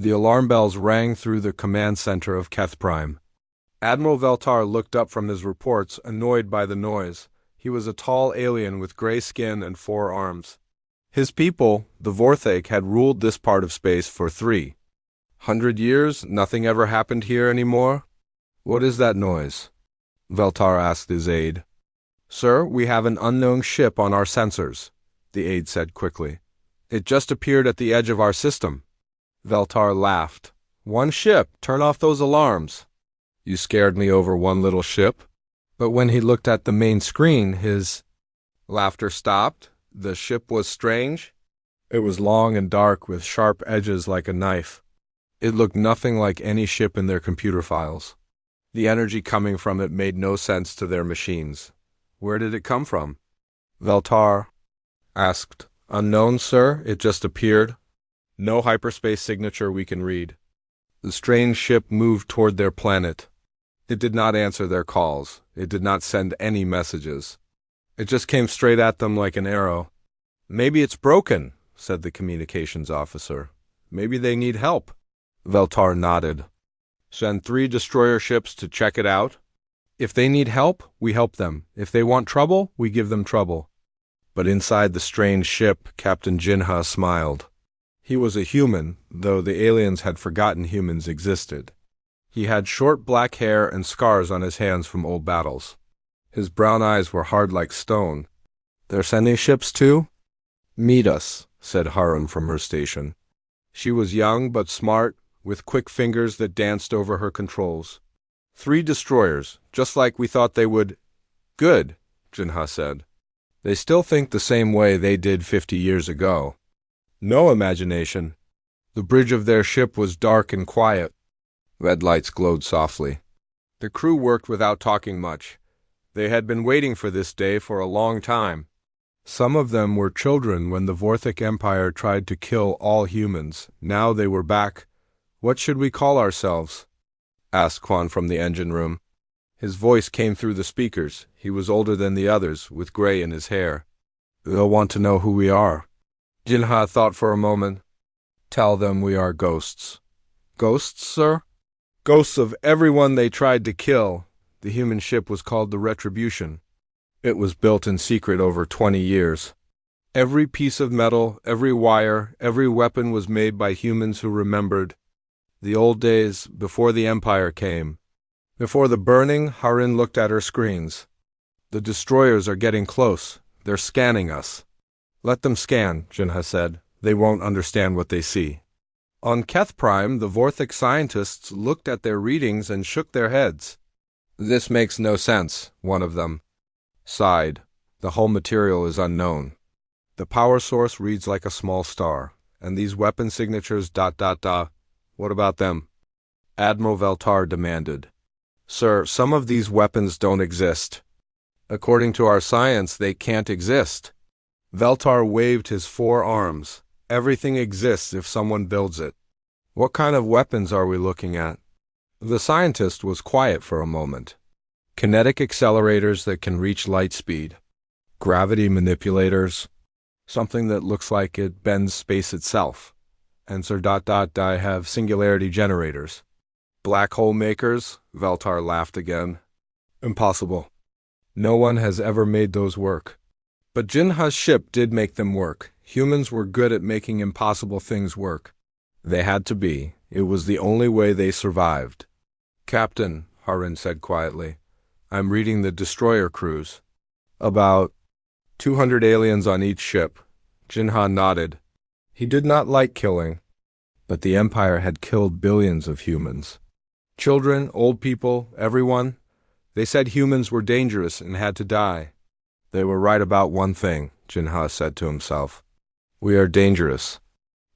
The alarm bells rang through the command center of Keth Prime. Admiral Veltar looked up from his reports, annoyed by the noise. He was a tall alien with gray skin and 4 arms. His people, the Vorthake, had ruled this part of space for 300 years. Nothing ever happened here anymore? What is that noise? Veltar asked his aide. Sir, we have an unknown ship on our sensors, the aide said quickly. It just appeared at the edge of our system. Veltar laughed. One ship, turn off those alarms. You scared me over one little ship? But when he looked at the main screen, his laughter stopped. The ship was strange. It was long and dark with sharp edges like a knife. It looked nothing like any ship in their computer files. The energy coming from it made no sense to their machines. Where did it come from? Veltar asked. Unknown, sir. It just appeared. No hyperspace signature we can read. The strange ship moved toward their planet. It did not answer their calls. It did not send any messages. It just came straight at them like an arrow. Maybe it's broken, said the communications officer. Maybe they need help. Veltar nodded. Send 3 destroyer ships to check it out. If they need help, we help them. If they want trouble, we give them trouble. But inside the strange ship, Captain Jinha smiled. He was a human, though the aliens had forgotten humans existed. He had short black hair and scars on his hands from old battles. His brown eyes were hard like stone. They're sending ships too? Meet us, said Harun from her station. She was young but smart, with quick fingers that danced over her controls. 3 destroyers, just like we thought they would. Good, Jinha said. They still think the same way they did 50 years ago. No imagination. The bridge of their ship was dark and quiet. Red lights glowed softly. The crew worked without talking much. They had been waiting for this day for a long time. Some of them were children when the Vorthik Empire tried to kill all humans. Now they were back. What should we call ourselves? Asked Quan from the engine room. His voice came through the speakers. He was older than the others, with gray in his hair. They'll want to know who we are. Jinha thought for a moment. Tell them we are ghosts. Ghosts, sir? Ghosts of everyone they tried to kill. The human ship was called the Retribution. It was built in secret over 20 years. Every piece of metal, every wire, every weapon was made by humans who remembered the old days before the Empire came. Before the burning, Harun looked at her screens. The destroyers are getting close. They're scanning us. Let them scan, Jinha said. They won't understand what they see. On Keth Prime, the Vorthik scientists looked at their readings and shook their heads. This makes no sense, one of them sighed. The whole material is unknown. The power source reads like a small star, and these weapon signatures ... What about them? Admiral Veltar demanded. Sir, some of these weapons don't exist. According to our science, they can't exist. Veltar waved his 4 arms. Everything exists if someone builds it. What kind of weapons are we looking at? The scientist was quiet for a moment. Kinetic accelerators that can reach light speed. Gravity manipulators. Something that looks like it bends space itself. And Sir ... have singularity generators. Black hole makers? Veltar laughed again. Impossible. No one has ever made those work. But Jinha's ship did make them work. Humans were good at making impossible things work. They had to be. It was the only way they survived. Captain, Harun said quietly, I'm reading the destroyer crews. About 200 aliens on each ship. Jinha nodded. He did not like killing, but the Empire had killed billions of humans. Children, old people, everyone. They said humans were dangerous and had to die. They were right about one thing, Jinha said to himself. We are dangerous.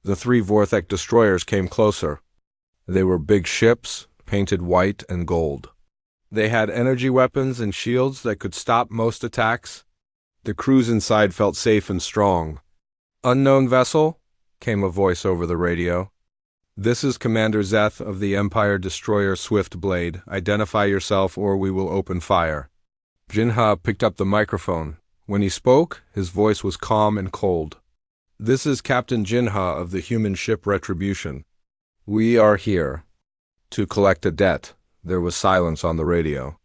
The 3 Vorthek destroyers came closer. They were big ships, painted white and gold. They had energy weapons and shields that could stop most attacks. The crews inside felt safe and strong. Unknown vessel? Came a voice over the radio. This is Commander Zeth of the Empire Destroyer Swift Blade. Identify yourself or we will open fire. Jinha picked up the microphone. When he spoke, his voice was calm and cold. This is Captain Jinha of the human ship Retribution. We are here to collect a debt. There was silence on the radio.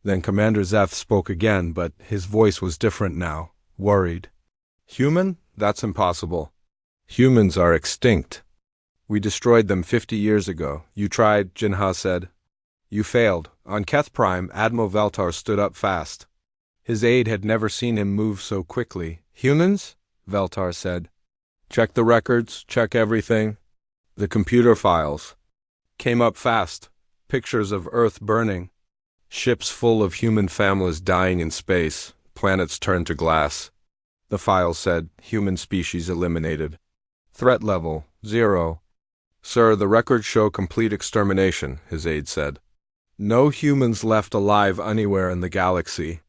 Then Commander Zeth spoke again, but his voice was different now, worried. Human? That's impossible. Humans are extinct. We destroyed them 50 years ago. You tried, Jinha said. You failed. On Keth Prime, Admiral Veltar stood up fast. His aide had never seen him move so quickly. Humans? Veltar said. Check the records, check everything. The computer files came up fast. Pictures of Earth burning. Ships full of human families dying in space. Planets turned to glass. The files said, human species eliminated. Threat level, 0. Sir, the records show complete extermination, his aide said. No humans left alive anywhere in the galaxy.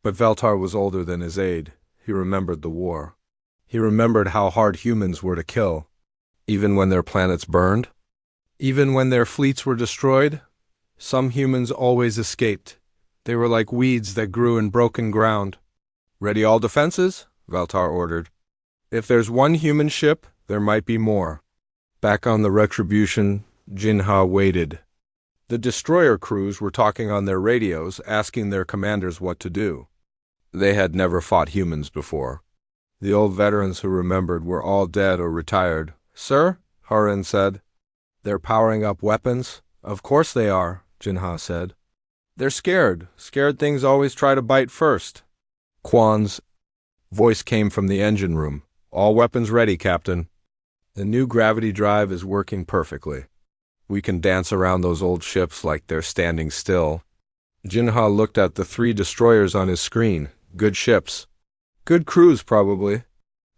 But Veltar was older than his aide. He remembered the war. He remembered how hard humans were to kill. Even when their planets burned? Even when their fleets were destroyed? Some humans always escaped. They were like weeds that grew in broken ground. Ready all defenses? Veltar ordered. If there's one human ship, there might be more. Back on the Retribution, Jinha waited. The destroyer crews were talking on their radios, asking their commanders what to do. They had never fought humans before. The old veterans who remembered were all dead or retired. Sir, Harin said. They're powering up weapons? Of course they are, Jinha said. They're scared. Scared things always try to bite first. Quan's voice came from the engine room. All weapons ready, Captain. The new gravity drive is working perfectly. We can dance around those old ships like they're standing still. Jinha looked at the 3 destroyers on his screen. Good ships. Good crews, probably.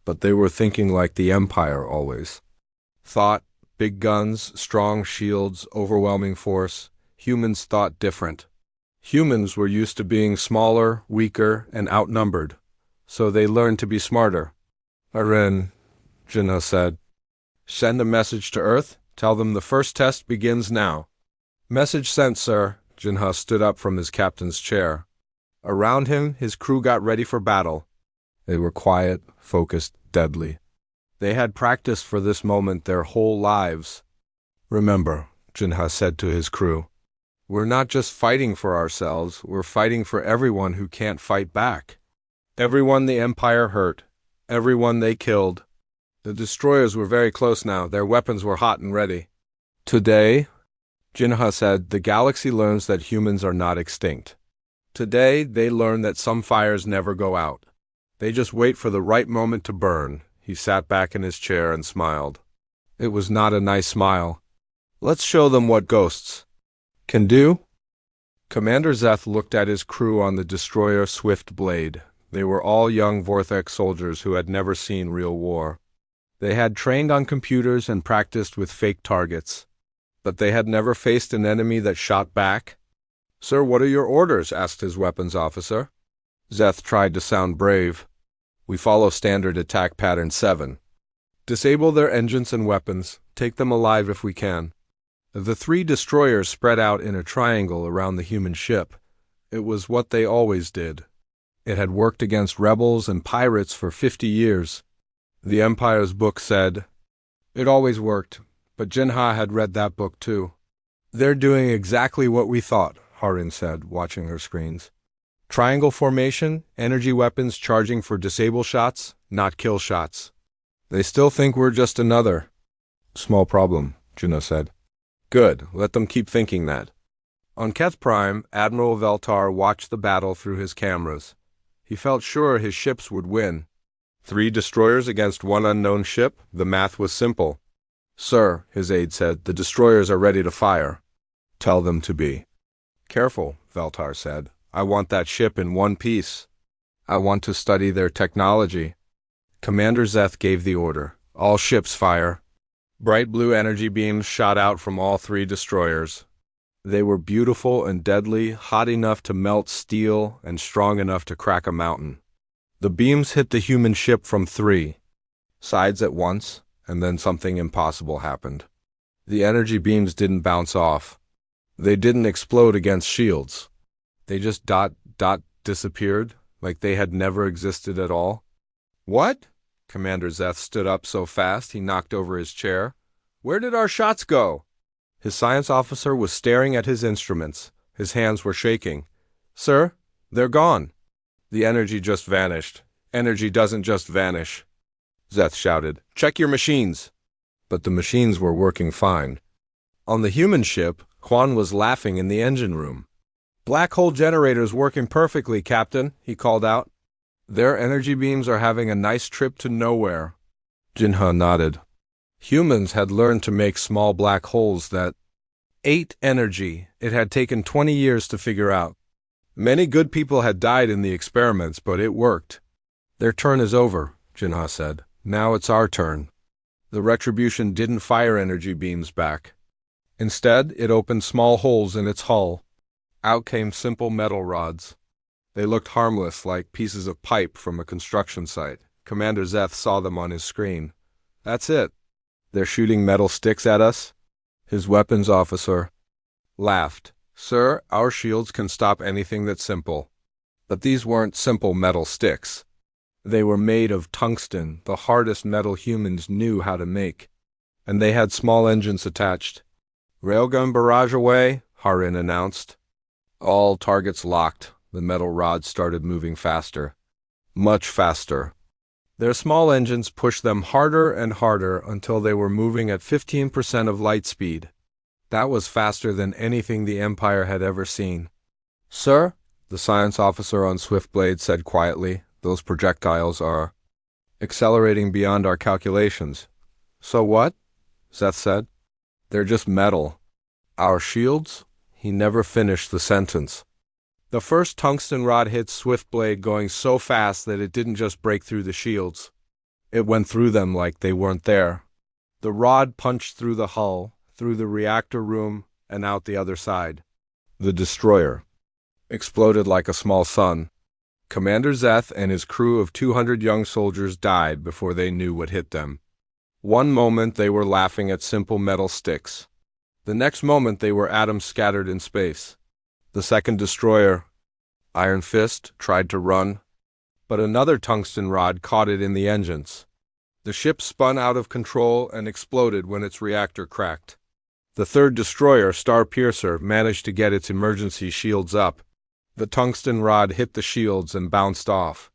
But they were thinking like the Empire always. Thought, big guns, strong shields, overwhelming force. Humans thought different. Humans were used to being smaller, weaker, and outnumbered. So they learned to be smarter. Harin, Jinha said. Send a message to Earth. Tell them the first test begins now. Message sent, sir. Jinha stood up from his captain's chair. Around him, his crew got ready for battle. They were quiet, focused, deadly. They had practiced for this moment their whole lives. Remember, Jinha said to his crew, we're not just fighting for ourselves, we're fighting for everyone who can't fight back. Everyone the Empire hurt. Everyone they killed. The destroyers were very close now. Their weapons were hot and ready. Today, Jinha said, the galaxy learns that humans are not extinct. Today, they learn that some fires never go out. They just wait for the right moment to burn. He sat back in his chair and smiled. It was not a nice smile. Let's show them what ghosts can do. Commander Zeth looked at his crew on the destroyer Swift Blade. They were all young Vortex soldiers who had never seen real war. They had trained on computers and practiced with fake targets. But they had never faced an enemy that shot back. Sir, what are your orders? Asked his weapons officer. Zeth tried to sound brave. We follow standard attack pattern 7. Disable their engines and weapons. Take them alive if we can. The 3 destroyers spread out in a triangle around the human ship. It was what they always did. It had worked against rebels and pirates for 50 years. The Empire's book said, it always worked, but Jinha had read that book too. They're doing exactly what we thought, Harin said, watching her screens. Triangle formation, energy weapons charging for disable shots, not kill shots. They still think we're just another. Small problem, Jinha said. Good, let them keep thinking that. On Keth Prime, Admiral Veltar watched the battle through his cameras. He felt sure his ships would win. 3 destroyers against 1 unknown ship? The math was simple. Sir, his aide said, the destroyers are ready to fire. Tell them to be. Careful, Veltar said. I want that ship in one piece. I want to study their technology. Commander Zeth gave the order. All ships fire. Bright blue energy beams shot out from all 3 destroyers. They were beautiful and deadly, hot enough to melt steel and strong enough to crack a mountain. The beams hit the human ship from 3 sides at once, and then something impossible happened. The energy beams didn't bounce off. They didn't explode against shields. They just disappeared, like they had never existed at all. What? Commander Zeth stood up so fast he knocked over his chair. Where did our shots go? His science officer was staring at his instruments. His hands were shaking. Sir, they're gone. The energy just vanished. Energy doesn't just vanish. Zeth shouted. Check your machines. But the machines were working fine. On the human ship, Quan was laughing in the engine room. Black hole generators working perfectly, Captain, he called out. Their energy beams are having a nice trip to nowhere. Jinha nodded. Humans had learned to make small black holes that ate energy. It had taken 20 years to figure out. Many good people had died in the experiments, but it worked. Their turn is over, Jinha said. Now it's our turn. The Retribution didn't fire energy beams back. Instead, it opened small holes in its hull. Out came simple metal rods. They looked harmless, like pieces of pipe from a construction site. Commander Zeth saw them on his screen. That's it. They're shooting metal sticks at us? His weapons officer laughed. Sir, our shields can stop anything that's simple. But these weren't simple metal sticks. They were made of tungsten, the hardest metal humans knew how to make. And they had small engines attached. Railgun barrage away, Harin announced. All targets locked. The metal rods started moving faster. Much faster. Their small engines pushed them harder and harder until they were moving at 15% of light speed. That was faster than anything the Empire had ever seen. Sir, the science officer on Swiftblade said quietly, those projectiles are accelerating beyond our calculations. So what? Zeth said. They're just metal. Our shields? He never finished the sentence. The first tungsten rod hit Swiftblade going so fast that it didn't just break through the shields. It went through them like they weren't there. The rod punched through the hull, through the reactor room, and out the other side. The destroyer exploded like a small sun. Commander Zeth and his crew of 200 young soldiers died before they knew what hit them. One moment they were laughing at simple metal sticks. The next moment they were atoms scattered in space. The second destroyer, Iron Fist, tried to run, but another tungsten rod caught it in the engines. The ship spun out of control and exploded when its reactor cracked. The third destroyer, Starpiercer, managed to get its emergency shields up. The tungsten rod hit the shields and bounced off.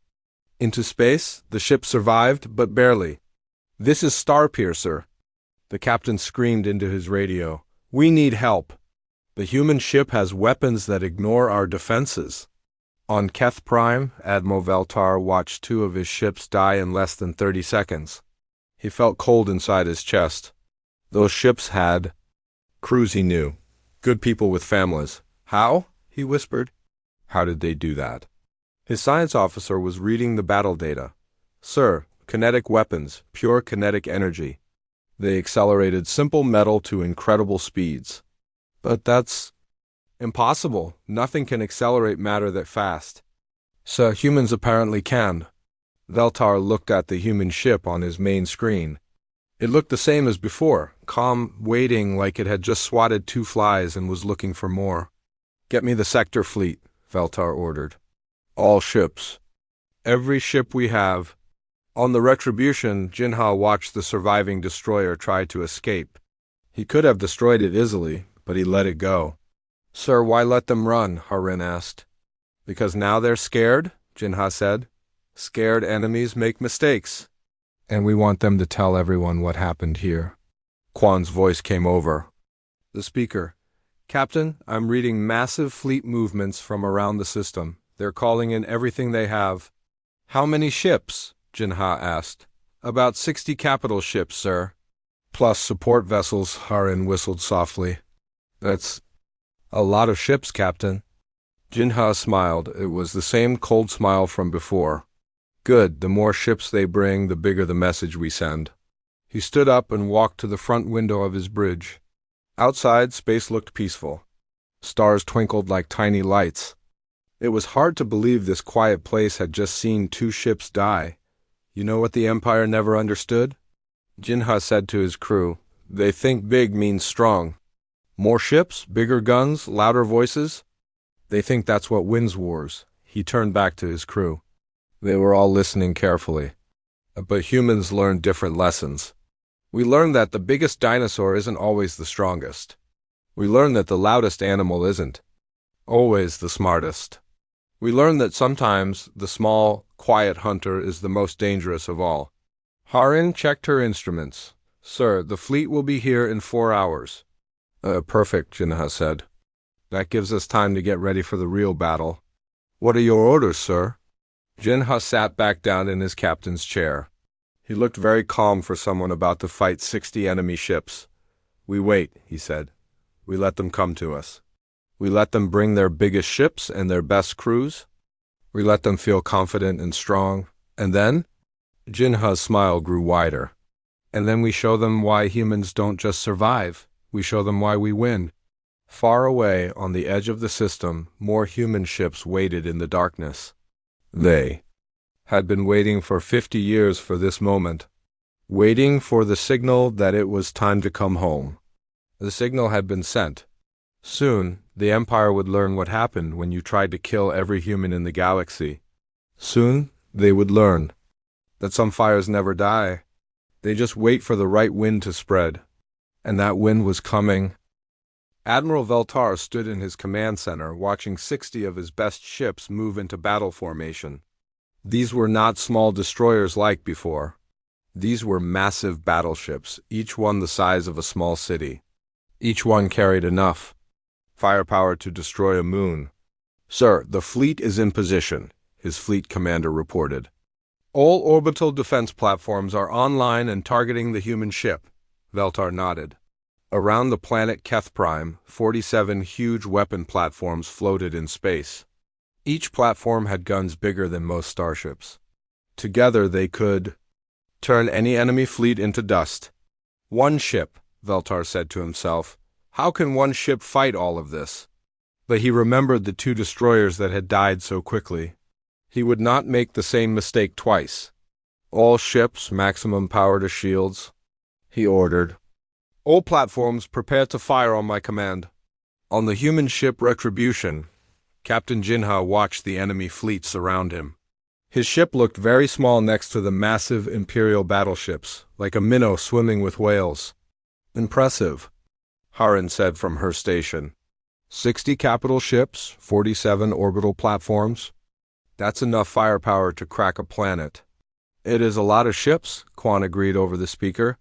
Into space, the ship survived, but barely. This is Starpiercer. The captain screamed into his radio. We need help. The human ship has weapons that ignore our defenses. On Keth Prime, Admiral Veltar watched 2 of his ships die in less than 30 seconds. He felt cold inside his chest. Those ships had crews he knew. Good people with families. How? He whispered. How did they do that? His science officer was reading the battle data. Sir, kinetic weapons, pure kinetic energy. They accelerated simple metal to incredible speeds. But that's impossible. Nothing can accelerate matter that fast. So humans apparently can. Veltar looked at the human ship on his main screen. It looked the same as before, calm, waiting like it had just swatted 2 flies and was looking for more. Get me the sector fleet, Veltar ordered. All ships. Every ship we have. On the Retribution, Jinha watched the surviving destroyer try to escape. He could have destroyed it easily, but he let it go. Sir, why let them run? Harin asked. Because now they're scared, Jinha said. Scared enemies make mistakes. And we want them to tell everyone what happened here. Quan's voice came over. The speaker. Captain, I'm reading massive fleet movements from around the system. They're calling in everything they have. How many ships? Jinha asked. About 60 capital ships, sir. Plus support vessels, Harin whistled softly. That's a lot of ships, Captain. Jinha smiled. It was the same cold smile from before. Good, the more ships they bring, the bigger the message we send. He stood up and walked to the front window of his bridge. Outside, space looked peaceful. Stars twinkled like tiny lights. It was hard to believe this quiet place had just seen 2 ships die. You know what the Empire never understood? Jinha said to his crew, they think big means strong. More ships, bigger guns, louder voices? They think that's what wins wars. He turned back to his crew. They were all listening carefully. But humans learned different lessons. We learned that the biggest dinosaur isn't always the strongest. We learned that the loudest animal isn't always the smartest. We learned that sometimes the small, quiet hunter is the most dangerous of all. Harin checked her instruments. Sir, the fleet will be here in 4 hours. Perfect, Jinha said. That gives us time to get ready for the real battle. What are your orders, sir? Jinha sat back down in his captain's chair. He looked very calm for someone about to fight 60 enemy ships. We wait, he said. We let them come to us. We let them bring their biggest ships and their best crews. We let them feel confident and strong. And then? Jinha's smile grew wider. And then we show them why humans don't just survive. We show them why we win. Far away, on the edge of the system, more human ships waited in the darkness. They had been waiting for 50 years for this moment, waiting for the signal that it was time to come home. The signal had been sent. Soon, the Empire would learn what happened when you tried to kill every human in the galaxy. Soon, they would learn that some fires never die. They just wait for the right wind to spread. And that wind was coming. Admiral Veltar stood in his command center, watching 60 of his best ships move into battle formation. These were not small destroyers like before. These were massive battleships, each one the size of a small city. Each one carried enough firepower to destroy a moon. Sir, the fleet is in position, his fleet commander reported. All orbital defense platforms are online and targeting the human ship. Veltar nodded. Around the planet Keth Prime, 47 huge weapon platforms floated in space. Each platform had guns bigger than most starships. Together they could turn any enemy fleet into dust. One ship, Veltar said to himself. How can one ship fight all of this? But he remembered the 2 destroyers that had died so quickly. He would not make the same mistake twice. All ships, maximum power to shields, he ordered. All platforms prepare to fire on my command. On the human ship Retribution, Captain Jinha watched the enemy fleet surround him. His ship looked very small next to the massive Imperial battleships, like a minnow swimming with whales. Impressive, Harin said from her station. 60 capital ships, 47 orbital platforms. That's enough firepower to crack a planet. It is a lot of ships, Quan agreed over the speaker.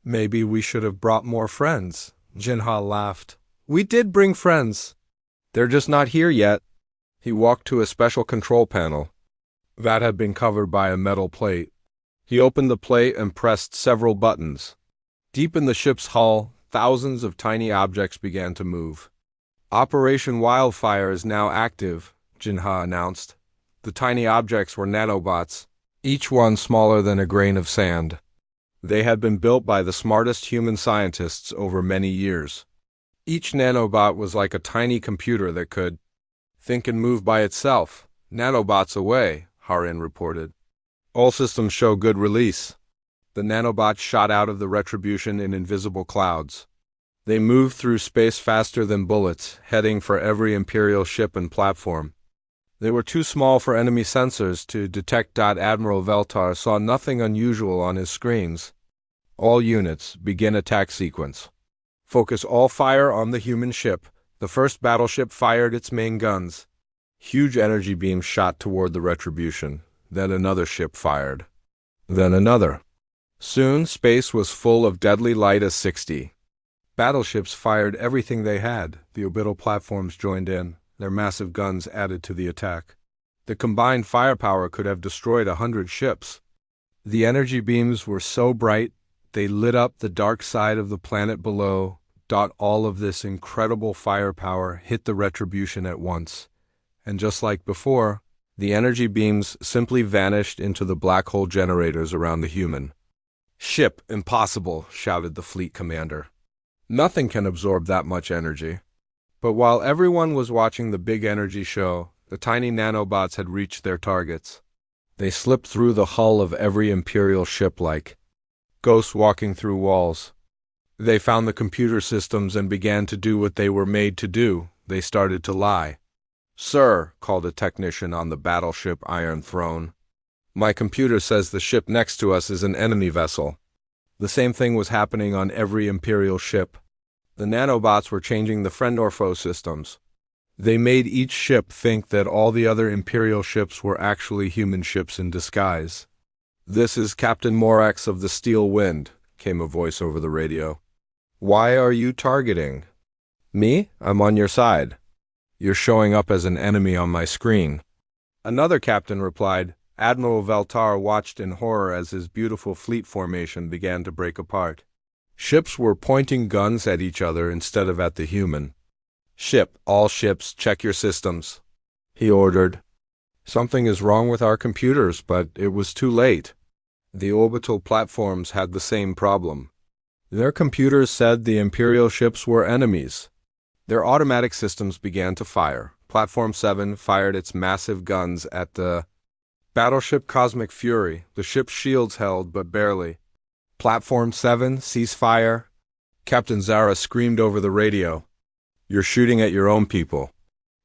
Maybe we should have brought more friends, Jinha laughed. We did bring friends. They're just not here yet. He walked to a special control panel that had been covered by a metal plate. He opened the plate and pressed several buttons. Deep in the ship's hull, thousands of tiny objects began to move. Operation Wildfire is now active, Jinha announced. The tiny objects were nanobots, each one smaller than a grain of sand. They had been built by the smartest human scientists over many years. Each nanobot was like a tiny computer that could think and move by itself. Nanobots away, Harin reported. All systems show good release. The nanobots shot out of the Retribution in invisible clouds. They moved through space faster than bullets, heading for every Imperial ship and platform. They were too small for enemy sensors to detect. Admiral Veltar saw nothing unusual on his screens. All units, begin attack sequence. Focus all fire on the human ship. The first battleship fired its main guns. Huge energy beams shot toward the Retribution. Then another ship fired. Then another. Soon, space was full of deadly light as 60. Battleships fired everything they had. The orbital platforms joined in. Their massive guns added to the attack. The combined firepower could have destroyed 100 ships. The energy beams were so bright, they lit up the dark side of the planet below. All of this incredible firepower hit the Retribution at once. And just like before, the energy beams simply vanished into the black hole generators around the human ship. Impossible, shouted the fleet commander. Nothing can absorb that much energy. But while everyone was watching the big energy show, the tiny nanobots had reached their targets. They slipped through the hull of every Imperial ship like ghosts walking through walls. They found the computer systems and began to do what they were made to do. They started to lie. Sir, called a technician on the battleship Iron Throne. My computer says the ship next to us is an enemy vessel. The same thing was happening on every Imperial ship. The nanobots were changing the friend or foe systems. They made each ship think that all the other Imperial ships were actually human ships in disguise. "This is Captain Morax of the Steel Wind," came a voice over the radio. "Why are you targeting me? I'm on your side. You're showing up as an enemy on my screen." Another captain replied. Admiral Veltar watched in horror as his beautiful fleet formation began to break apart. Ships were pointing guns at each other instead of at the human. All ships, check your systems," he ordered. Something is wrong with our computers, but it was too late. The orbital platforms had the same problem. Their computers said the Imperial ships were enemies. Their automatic systems began to fire. Platform 7 fired its massive guns at the battleship Cosmic Fury. The ship's shields held, but barely. "Platform 7, cease fire." Captain Zara screamed over the radio. "You're shooting at your own people."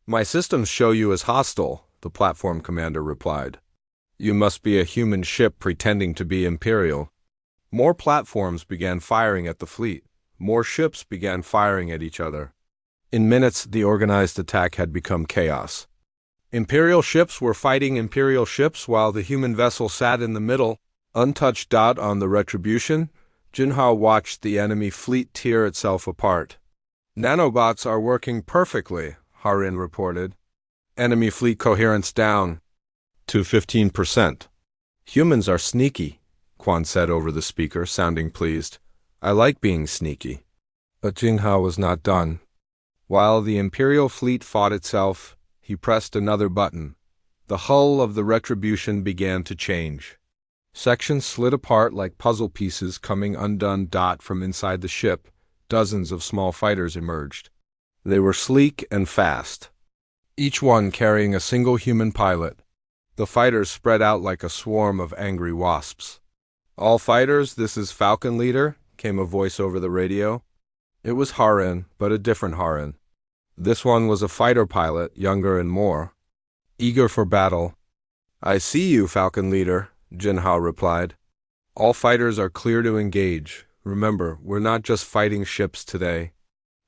"My systems show you as hostile," the platform commander replied. "You must be a human ship pretending to be Imperial." More platforms began firing at the fleet. More ships began firing at each other. In minutes, the organized attack had become chaos. Imperial ships were fighting Imperial ships while the human vessel sat in the middle, untouched. On the Retribution, Jinha watched the enemy fleet tear itself apart. "Nanobots are working perfectly," Harin reported. "Enemy fleet coherence down to 15%. "Humans are sneaky," Quan said over the speaker, sounding pleased. "I like being sneaky." But Jinha was not done. While the Imperial fleet fought itself, he pressed another button. The hull of the Retribution began to change. Sections slid apart like puzzle pieces coming undone. From inside the ship, dozens of small fighters emerged. They were sleek and fast, each one carrying a single human pilot. The fighters spread out like a swarm of angry wasps. "All fighters, this is Falcon Leader," came a voice over the radio. It was Harin, but a different Harin. This one was a fighter pilot, younger and more eager for battle. "I see you, Falcon Leader," Jinha replied. "All fighters are clear to engage. Remember, we're not just fighting ships today.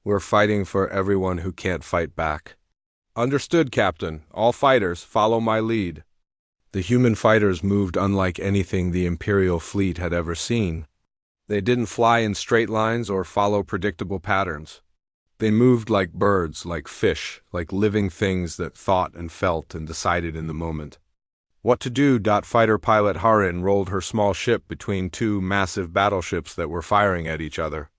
We're fighting for everyone who can't fight back." "Understood, Captain. All fighters, follow my lead." The human fighters moved unlike anything the Imperial fleet had ever seen. They didn't fly in straight lines or follow predictable patterns. They moved like birds, like fish, like living things that thought and felt and decided in the moment. What to do? Fighter pilot Harin rolled her small ship between two massive battleships that were firing at each other.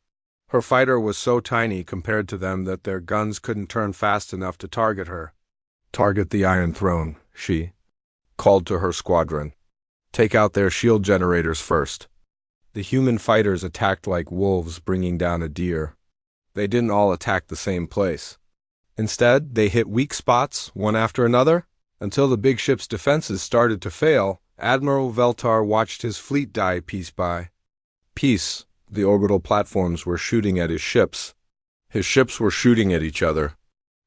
Her fighter was so tiny compared to them that their guns couldn't turn fast enough to target her. "Target the Iron Throne," she called to her squadron. "Take out their shield generators first." The human fighters attacked like wolves bringing down a deer. They didn't all attack the same place. Instead, they hit weak spots, one after another, until the big ship's defenses started to fail. Admiral Veltar watched his fleet die piece by piece. The orbital platforms were shooting at his ships. His ships were shooting at each other.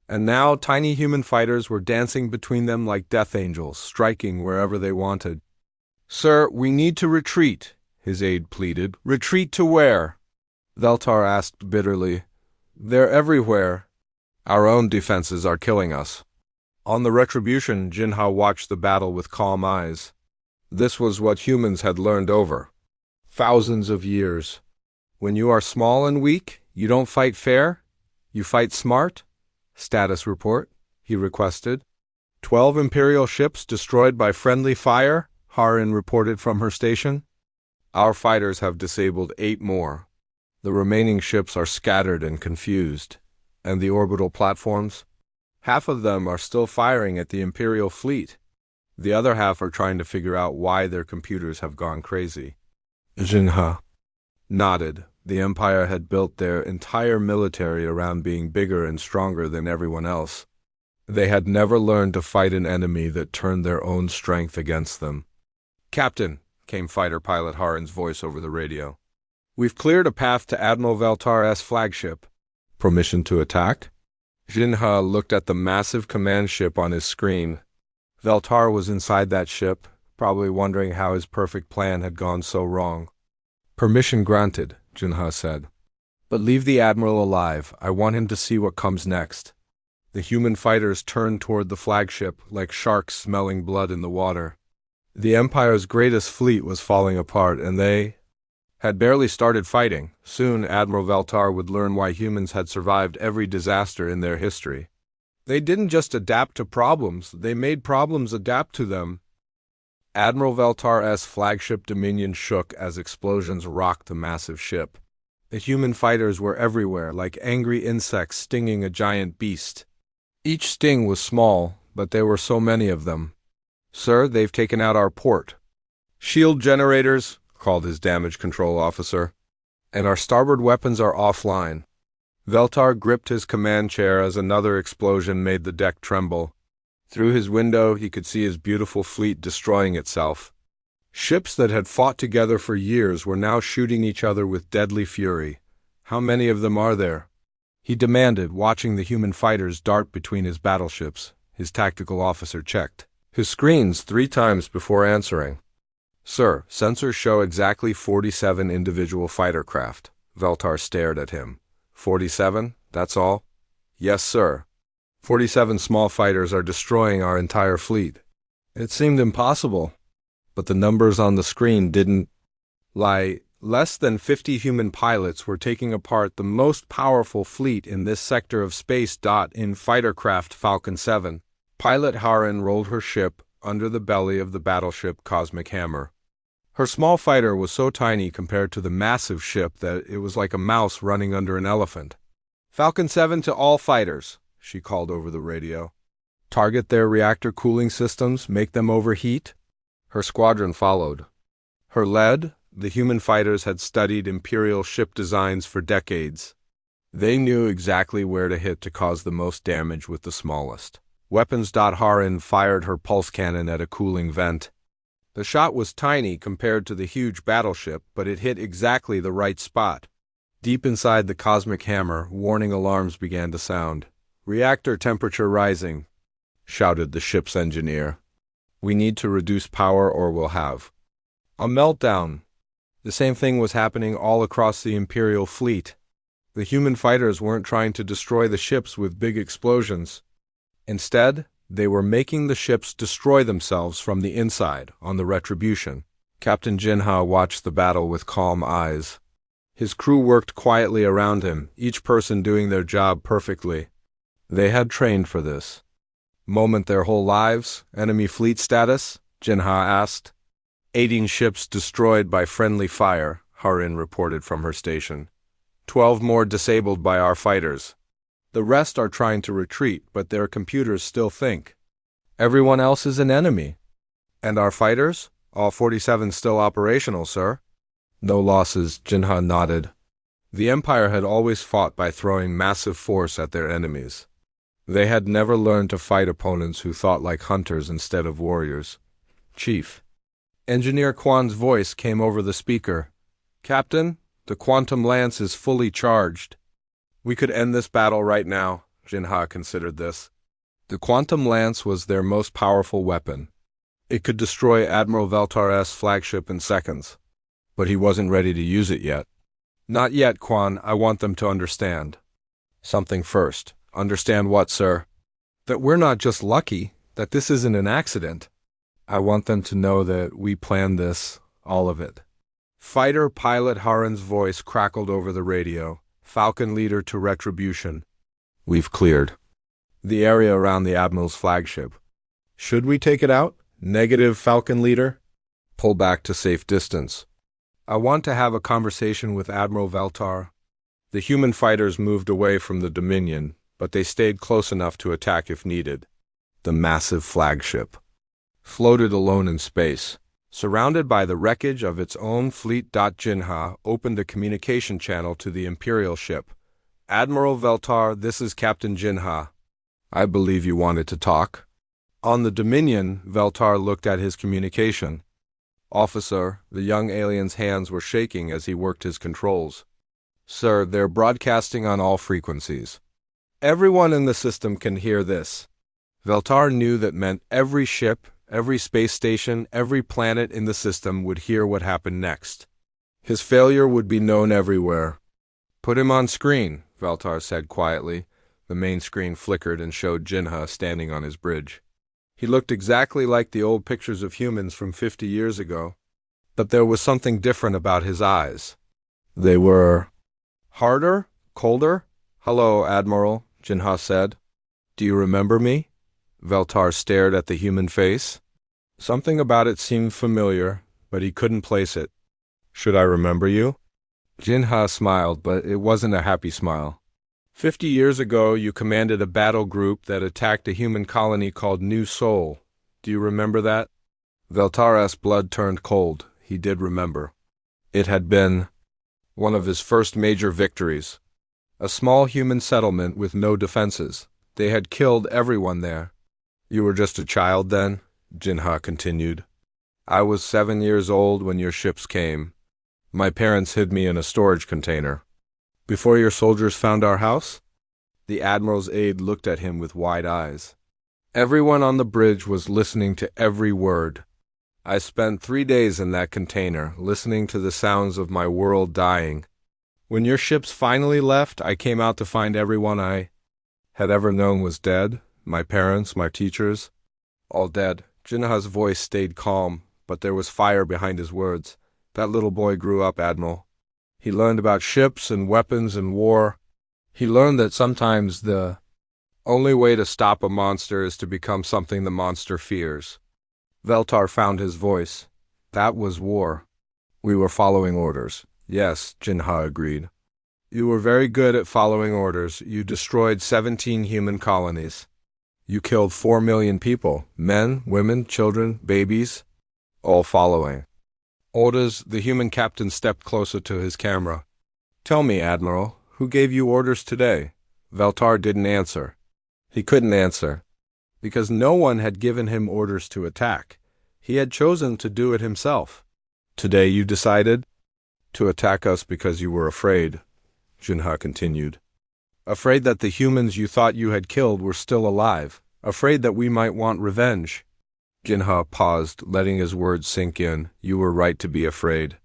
And now tiny human fighters were dancing between them like death angels, striking wherever they wanted. "Sir, we need to retreat," his aide pleaded. "Retreat to where?" Veltar asked bitterly. "They're everywhere. Our own defenses are killing us." On the Retribution, Jinha watched the battle with calm eyes. This was what humans had learned over thousands of years. When you are small and weak, you don't fight fair, you fight smart. "Status report," he requested. 12 Imperial ships destroyed by friendly fire, Harin reported from her station. "Our fighters have disabled 8 more. The remaining ships are scattered and confused. And the orbital platforms? Half of them are still firing at the Imperial fleet. The other half are trying to figure out why their computers have gone crazy." Jinha nodded. The Empire had built their entire military around being bigger and stronger than everyone else. They had never learned to fight an enemy that turned their own strength against them. "Captain," came fighter pilot Harin's voice over the radio. "We've cleared a path to Admiral Veltar's flagship." "Permission to attack?" Jinha looked at the massive command ship on his screen. Veltar was inside that ship, probably wondering how his perfect plan had gone so wrong. Permission granted, Junha said. But leave the Admiral alive. I want him to see what comes next. The human fighters turned toward the flagship like sharks smelling blood in the water. The Empire's greatest fleet was falling apart, and they had barely started fighting. Soon Admiral Veltar would learn why humans had survived every disaster in their history. They didn't just adapt to problems, they made problems adapt to them. Admiral Veltar's flagship Dominion shook as explosions rocked the massive ship. The human fighters were everywhere, like angry insects stinging a giant beast. Each sting was small, but there were so many of them. Sir, they've taken out our port. Shield generators, called his damage control officer, and our starboard weapons are offline. Veltar gripped his command chair as another explosion made the deck tremble. Through his window, he could see his beautiful fleet destroying itself. Ships that had fought together for years were now shooting each other with deadly fury. How many of them are there? He demanded, watching the human fighters dart between his battleships. His tactical officer checked his screens 3 times before answering. Sir, sensors show exactly 47 individual fighter craft. Veltar stared at him. 47? That's all? Yes, sir. 47 small fighters are destroying our entire fleet. It seemed impossible, but the numbers on the screen didn't lie. Less than 50 human pilots were taking apart the most powerful fleet in this sector of space. In fightercraft Falcon 7, pilot Harin rolled her ship under the belly of the battleship Cosmic Hammer. Her small fighter was so tiny compared to the massive ship that it was like a mouse running under an elephant. Falcon 7 to all fighters, she called over the radio. Target their reactor cooling systems, make them overheat. Her squadron followed. Her lead, the human fighters had studied Imperial ship designs for decades. They knew exactly where to hit to cause the most damage with the smallest weapons. Harin fired her pulse cannon at a cooling vent. The shot was tiny compared to the huge battleship, but it hit exactly the right spot. Deep inside the Cosmic Hammer, warning alarms began to sound. Reactor temperature rising, shouted the ship's engineer. We need to reduce power or we'll have a meltdown. The same thing was happening all across the Imperial fleet. The human fighters weren't trying to destroy the ships with big explosions. Instead, they were making the ships destroy themselves from the inside on the Retribution. Captain Jinha watched the battle with calm eyes. His crew worked quietly around him, each person doing their job perfectly. They had trained for this moment their whole lives. Enemy fleet status? Jinha asked. 18 ships destroyed by friendly fire, Harin reported from her station. 12 more disabled by our fighters. The rest are trying to retreat, but their computers still think everyone else is an enemy. And our fighters? All 47 still operational, sir. No losses, Jinha nodded. The Empire had always fought by throwing massive force at their enemies. They had never learned to fight opponents who thought like hunters instead of warriors. Chief. Engineer Kwan's voice came over the speaker. Captain, the Quantum Lance is fully charged. We could end this battle right now, Jinha considered this. The Quantum Lance was their most powerful weapon. It could destroy Admiral Veltar's flagship in seconds. But he wasn't ready to use it yet. Not yet, Quan. I want them to understand something first. Understand what, sir? That we're not just lucky, that this isn't an accident. I want them to know that we planned this, all of it. Fighter pilot Harin's voice crackled over the radio. Falcon leader to Retribution. We've cleared the area around the Admiral's flagship. Should we take it out? Negative, Falcon leader. Pull back to safe distance. I want to have a conversation with Admiral Veltar. The human fighters moved away from the Dominion, but they stayed close enough to attack if needed. The massive flagship floated alone in space, surrounded by the wreckage of its own fleet. Jinha opened a communication channel to the Imperial ship. Admiral Veltar, this is Captain Jinha. I believe you wanted to talk. On the Dominion, Veltar looked at his communication. Officer, the young alien's hands were shaking as he worked his controls. Sir, they're broadcasting on all frequencies. Everyone in the system can hear this. Veltar knew that meant every ship, every space station, every planet in the system would hear what happened next. His failure would be known everywhere. Put him on screen, Veltar said quietly. The main screen flickered and showed Jinha standing on his bridge. He looked exactly like the old pictures of humans from 50 years ago, but there was something different about his eyes. They were harder, colder. "Hello, Admiral," Jinha said. "Do you remember me?" Veltar stared at the human face. Something about it seemed familiar, but he couldn't place it. "Should I remember you?" Jinha smiled, but it wasn't a happy smile. 50 years ago, you commanded a battle group that attacked a human colony called New Sol. Do you remember that? Veltar's blood turned cold. He did remember. It had been one of his first major victories. A small human settlement with no defenses. They had killed everyone there. "You were just a child then," Jinha continued. "I was 7 years old when your ships came. My parents hid me in a storage container. Before your soldiers found our house?" The Admiral's aide looked at him with wide eyes. Everyone on the bridge was listening to every word. "I spent 3 days in that container, listening to the sounds of my world dying. When your ships finally left, I came out to find everyone I had ever known was dead. My parents, my teachers, all dead." Jinha's voice stayed calm, but there was fire behind his words. "That little boy grew up, Admiral. He learned about ships and weapons and war. He learned that sometimes the only way to stop a monster is to become something the monster fears." Veltar found his voice. "That was war. We were following orders." "Yes," Jinha agreed. "You were very good at following orders. You destroyed 17 human colonies. You killed 4 million people, men, women, children, babies, all following orders." The human captain stepped closer to his camera. "Tell me, Admiral, who gave you orders today?" Veltar didn't answer. He couldn't answer, because no one had given him orders to attack. He had chosen to do it himself. "Today you decided to attack us because you were afraid," Jinha continued. "Afraid that the humans you thought you had killed were still alive. Afraid that we might want revenge." Jinha paused, letting his words sink in. "You were right to be afraid."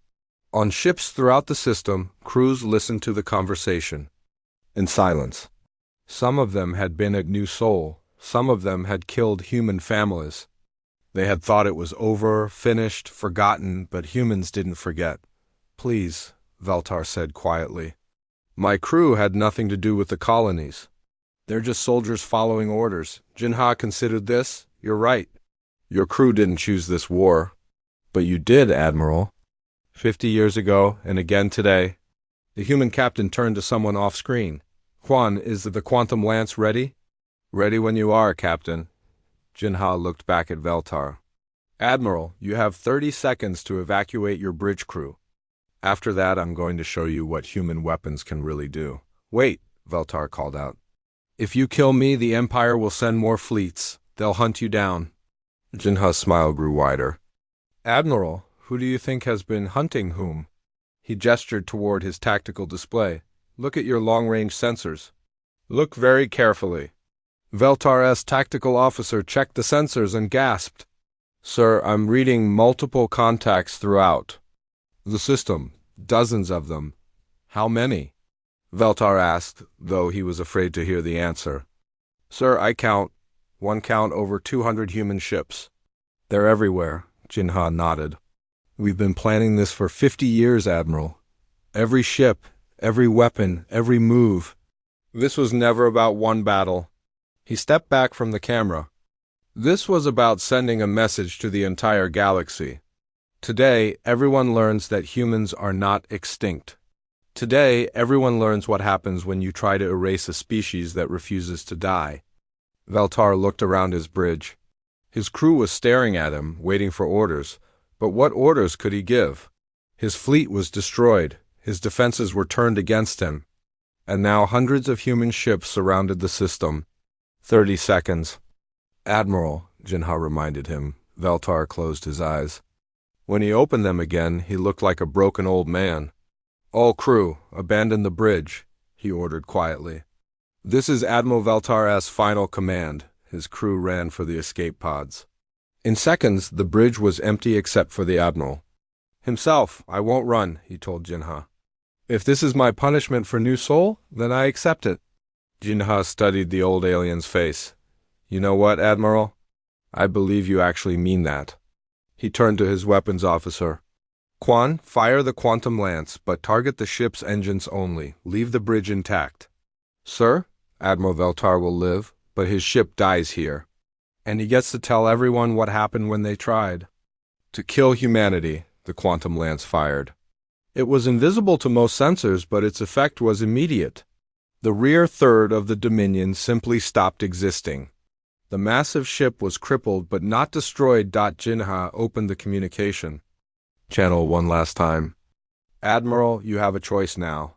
On ships throughout the system, crews listened to the conversation in silence. Some of them had been at New Sol. Some of them had killed human families. They had thought it was over, finished, forgotten, but humans didn't forget. "Please," Veltar said quietly. "My crew had nothing to do with the colonies. They're just soldiers following orders." Jinha considered this. "You're right. Your crew didn't choose this war." "But you did, Admiral. 50 years ago, and again today." The human captain turned to someone off-screen. "Juan, is the quantum lance ready?" "Ready when you are, Captain." Jinha looked back at Veltar. "Admiral, you have 30 seconds to evacuate your bridge crew. After that, I'm going to show you what human weapons can really do." "Wait," Veltar called out. "If you kill me, the Empire will send more fleets. They'll hunt you down." Jinha's smile grew wider. "Admiral, who do you think has been hunting whom?" He gestured toward his tactical display. "Look at your long-range sensors. Look very carefully." Veltar's tactical officer checked the sensors and gasped. "Sir, I'm reading multiple contacts throughout the system. Dozens of them." "How many?" Veltar asked, though he was afraid to hear the answer. "Sir, I count over 200 human ships." "They're everywhere," Jinha nodded. "We've been planning this for 50 years, Admiral. Every ship, every weapon, every move. This was never about one battle." He stepped back from the camera. "This was about sending a message to the entire galaxy. Today, everyone learns that humans are not extinct. Today, everyone learns what happens when you try to erase a species that refuses to die." Veltar looked around his bridge. His crew was staring at him, waiting for orders. But what orders could he give? His fleet was destroyed. His defenses were turned against him. And now hundreds of human ships surrounded the system. 30 seconds. "Admiral," Jinha reminded him. Veltar closed his eyes. When he opened them again, he looked like a broken old man. "All crew, abandon the bridge," he ordered quietly. "This is Admiral Veltar's final command." His crew ran for the escape pods. In seconds, the bridge was empty except for the Admiral. Himself, I won't run, he told Jinha. If this is my punishment for New Soul, then I accept it. Jinha studied the old alien's face. You know what, Admiral? I believe you actually mean that. He turned to his weapons officer. Quan, fire the quantum lance, but target the ship's engines only. Leave the bridge intact. Sir, Admiral Veltar will live, but his ship dies here. And he gets to tell everyone what happened when they tried to kill humanity, the quantum lance fired. It was invisible to most sensors, but its effect was immediate. The rear third of the Dominion simply stopped existing. The massive ship was crippled but not destroyed. Jinha opened the communication channel one last time. Admiral, you have a choice now.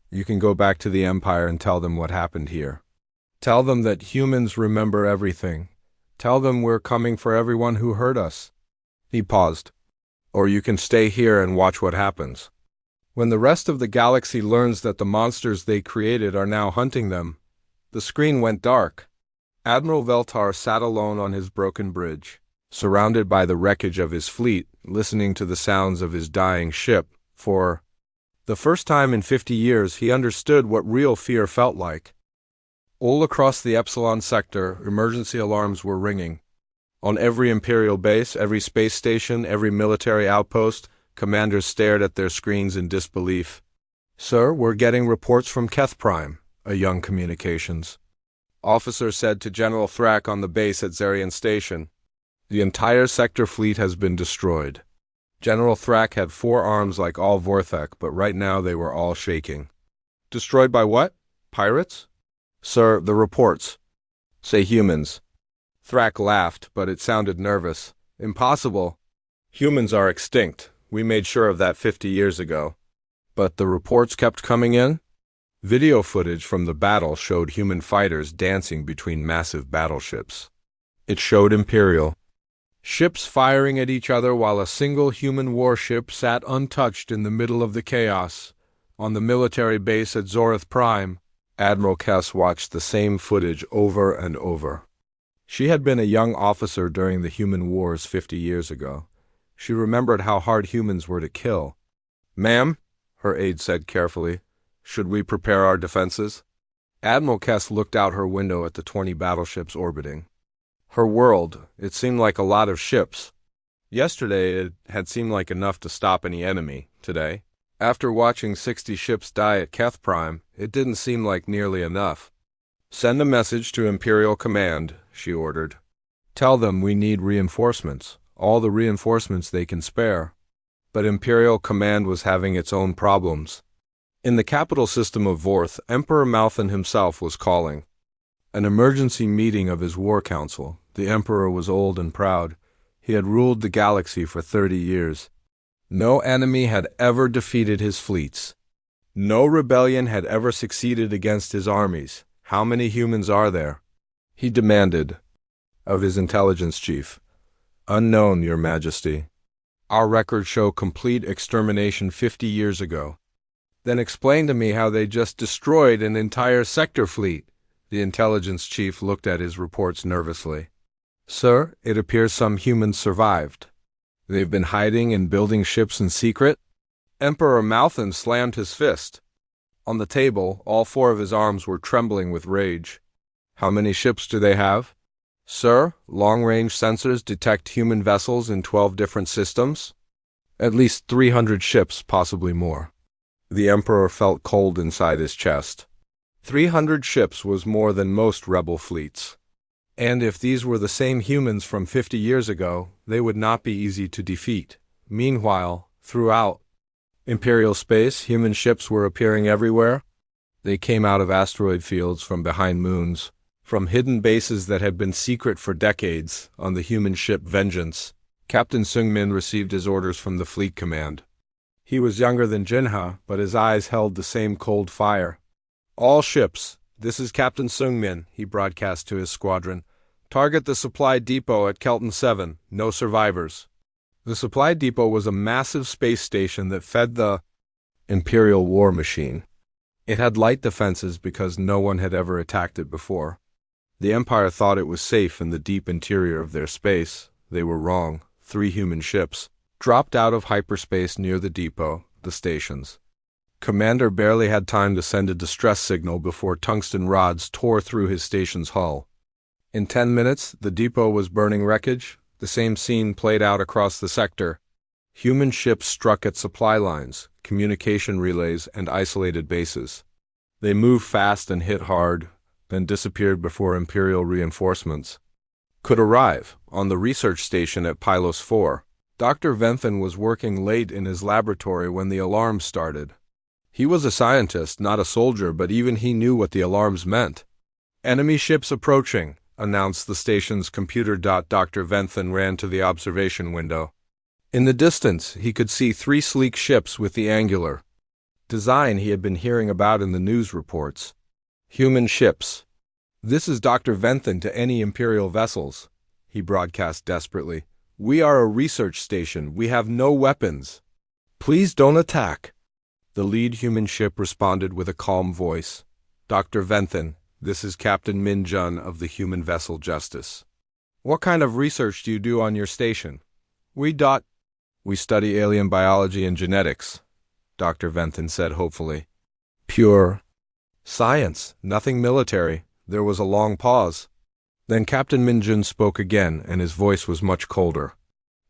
You can go back to the Empire and tell them what happened here. Tell them that humans remember everything. Tell them we're coming for everyone who hurt us. He paused. Or you can stay here and watch what happens. When the rest of the galaxy learns that the monsters they created are now hunting them, the screen went dark. Admiral Veltar sat alone on his broken bridge, surrounded by the wreckage of his fleet, listening to the sounds of his dying ship. For the first time in 50 years, he understood what real fear felt like. All across the Epsilon sector, emergency alarms were ringing. On every Imperial base, every space station, every military outpost, commanders stared at their screens in disbelief. Sir, we're getting reports from Keth Prime, a young communications officer said to General Thrak on the base at Zarian Station. The entire sector fleet has been destroyed. General Thrak had 4 arms like all Vorthek, but right now they were all shaking. Destroyed by what? Pirates? Sir, the reports say humans. Thrak laughed, but it sounded nervous. Impossible. Humans are extinct. We made sure of that 50 years ago. But the reports kept coming in? Video footage from the battle showed human fighters dancing between massive battleships. It showed Imperial ships firing at each other while a single human warship sat untouched in the middle of the chaos. On the military base at Zorith Prime, Admiral Kess watched the same footage over and over. She had been a young officer during the human wars 50 years ago. She remembered how hard humans were to kill. Ma'am, her aide said carefully, should we prepare our defenses? Admiral Kess looked out her window at the 20 battleships orbiting her world. It seemed like a lot of ships. Yesterday, it had seemed like enough to stop any enemy. Today, after watching 60 ships die at Keth Prime, it didn't seem like nearly enough. Send a message to Imperial Command, she ordered. Tell them we need reinforcements, all the reinforcements they can spare. But Imperial Command was having its own problems. In the capital system of Vorth, Emperor Malthan himself was calling an emergency meeting of his war council. The Emperor was old and proud. He had ruled the galaxy for 30 years. No enemy had ever defeated his fleets. No rebellion had ever succeeded against his armies. How many humans are there? He demanded of his intelligence chief. Unknown, Your Majesty. Our records show complete extermination 50 years ago. Then explain to me how they just destroyed an entire sector fleet. The intelligence chief looked at his reports nervously. Sir, it appears some humans survived. They've been hiding and building ships in secret. Emperor Malthan slammed his fist on the table. All 4 of his arms were trembling with rage. How many ships do they have? Sir, long-range sensors detect human vessels in 12 different systems. At least 300 ships, possibly more. The Emperor felt cold inside his chest. 300 ships was more than most rebel fleets. And if these were the same humans from 50 years ago, they would not be easy to defeat. Meanwhile, throughout Imperial space, human ships were appearing everywhere. They came out of asteroid fields, from behind moons, from hidden bases that had been secret for decades. On the human ship Vengeance, Captain Sungmin received his orders from the fleet command. He was younger than Jinha, but his eyes held the same cold fire. All ships, this is Captain Sungmin, he broadcast to his squadron. Target the supply depot at Kelton 7, no survivors. The supply depot was a massive space station that fed the Imperial war machine. It had light defenses because no one had ever attacked it before. The Empire thought it was safe in the deep interior of their space. They were wrong. 3 human ships, dropped out of hyperspace near the depot, the stations. Commander barely had time to send a distress signal before tungsten rods tore through his station's hull. In 10 minutes, the depot was burning wreckage. The same scene played out across the sector. Human ships struck at supply lines, communication relays, and isolated bases. They moved fast and hit hard, then disappeared before Imperial reinforcements could arrive. On the research station at Pylos 4, Dr. Venthan was working late in his laboratory when the alarms started. He was a scientist, not a soldier, but even he knew what the alarms meant. "Enemy ships approaching," announced the station's computer. Dr. Venthan ran to the observation window. In the distance, he could see 3 sleek ships with the angular design he had been hearing about in the news reports. Human ships. "This is Dr. Venthan to any Imperial vessels," he broadcast desperately. "We are a research station. We have no weapons. Please don't attack." The lead human ship responded with a calm voice. "Dr. Venthan, this is Captain Min Jun of the human vessel Justice. What kind of research do you do on your station?" We study alien biology and genetics," Dr. Venthan said hopefully. "Pure science, nothing military." There was a long pause. Then Captain Min Jun spoke again, and his voice was much colder.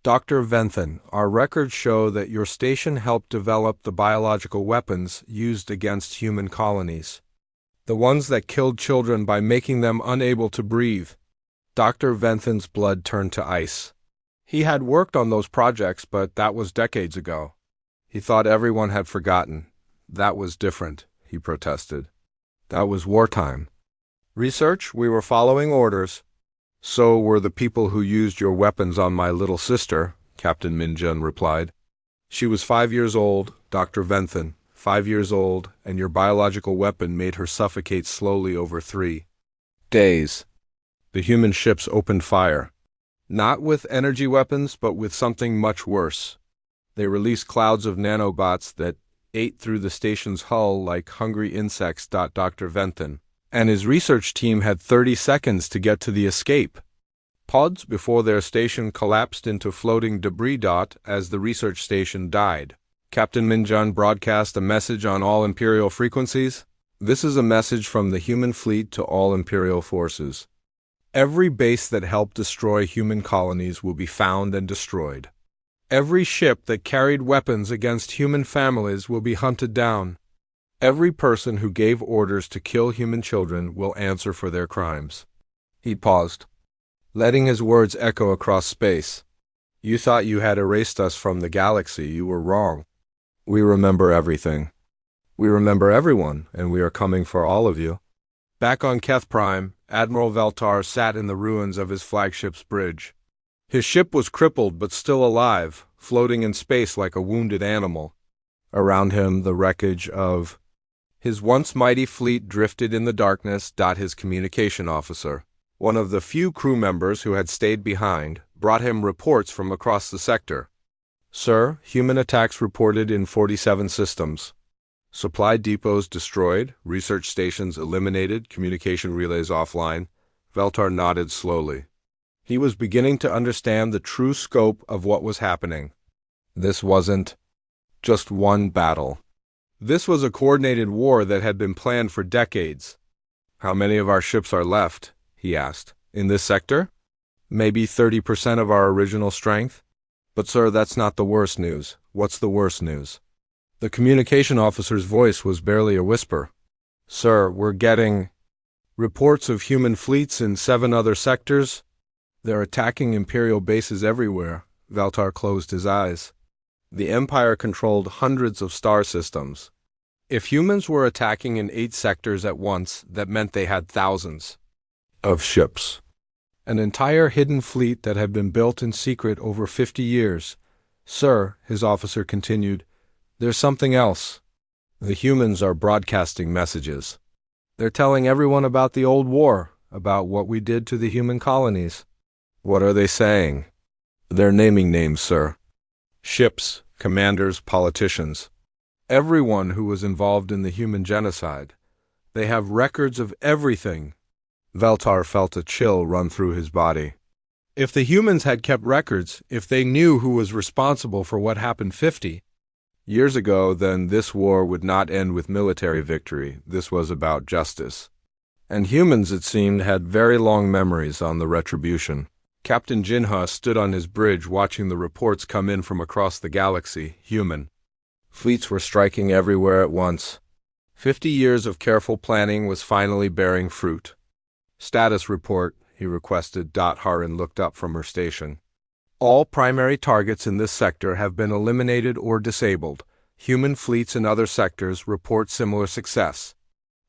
"Dr. Venthan, our records show that your station helped develop the biological weapons used against human colonies. The ones that killed children by making them unable to breathe." Dr. Venthan's blood turned to ice. He had worked on those projects, but that was decades ago. He thought everyone had forgotten. "That was different," he protested. "That was wartime. Research? We were following orders." "So were the people who used your weapons on my little sister," Captain Min Jun replied. "She was 5 years old, Dr. Venthan, 5 years old, and your biological weapon made her suffocate slowly over 3 days. The human ships opened fire. Not with energy weapons, but with something much worse. They released clouds of nanobots that ate through the station's hull like hungry insects. Dr. Venthan and his research team had 30 seconds to get to the escape pods before their station collapsed into floating debris. As the research station died, Captain Min Jun broadcast a message on all Imperial frequencies. "This is a message from the human fleet to all Imperial forces. Every base that helped destroy human colonies will be found and destroyed. Every ship that carried weapons against human families will be hunted down. Every person who gave orders to kill human children will answer for their crimes." He paused, letting his words echo across space. "You thought you had erased us from the galaxy. You were wrong. We remember everything. We remember everyone, and we are coming for all of you." Back on Keth Prime, Admiral Veltar sat in the ruins of his flagship's bridge. His ship was crippled but still alive, floating in space like a wounded animal. Around him, the wreckage of his once mighty fleet drifted in the darkness. His communication officer, one of the few crew members who had stayed behind, brought him reports from across the sector. "Sir, human attacks reported in 47 systems. Supply depots destroyed, research stations eliminated, communication relays offline." Veltar nodded slowly. He was beginning to understand the true scope of what was happening. This wasn't just one battle. This was a coordinated war that had been planned for decades. "How many of our ships are left?" he asked. "In this sector? Maybe 30% of our original strength?" "But sir, that's not the worst news." "What's the worst news?" The communication officer's voice was barely a whisper. "Sir, we're getting reports of human fleets in 7 other sectors. They're attacking Imperial bases everywhere." Veltar closed his eyes. The Empire controlled hundreds of star systems. If humans were attacking in 8 sectors at once, that meant they had thousands of ships. An entire hidden fleet that had been built in secret over 50 years. "Sir," his officer continued, "there's something else. The humans are broadcasting messages. They're telling everyone about the old war, about what we did to the human colonies." "What are they saying?" "They're naming names, sir. Ships, commanders, politicians. Everyone who was involved in the human genocide. They have records of everything." Veltar felt a chill run through his body. If the humans had kept records, if they knew who was responsible for what happened 50 years ago, then this war would not end with military victory. This was about justice. And humans, it seemed, had very long memories on the retribution. Captain Jinha stood on his bridge watching the reports come in from across the galaxy. Human fleets were striking everywhere at once. 50 years of careful planning was finally bearing fruit. Status report, he requested. Harin looked up from her station. All primary targets in this sector have been eliminated or disabled. Human fleets in other sectors report similar success.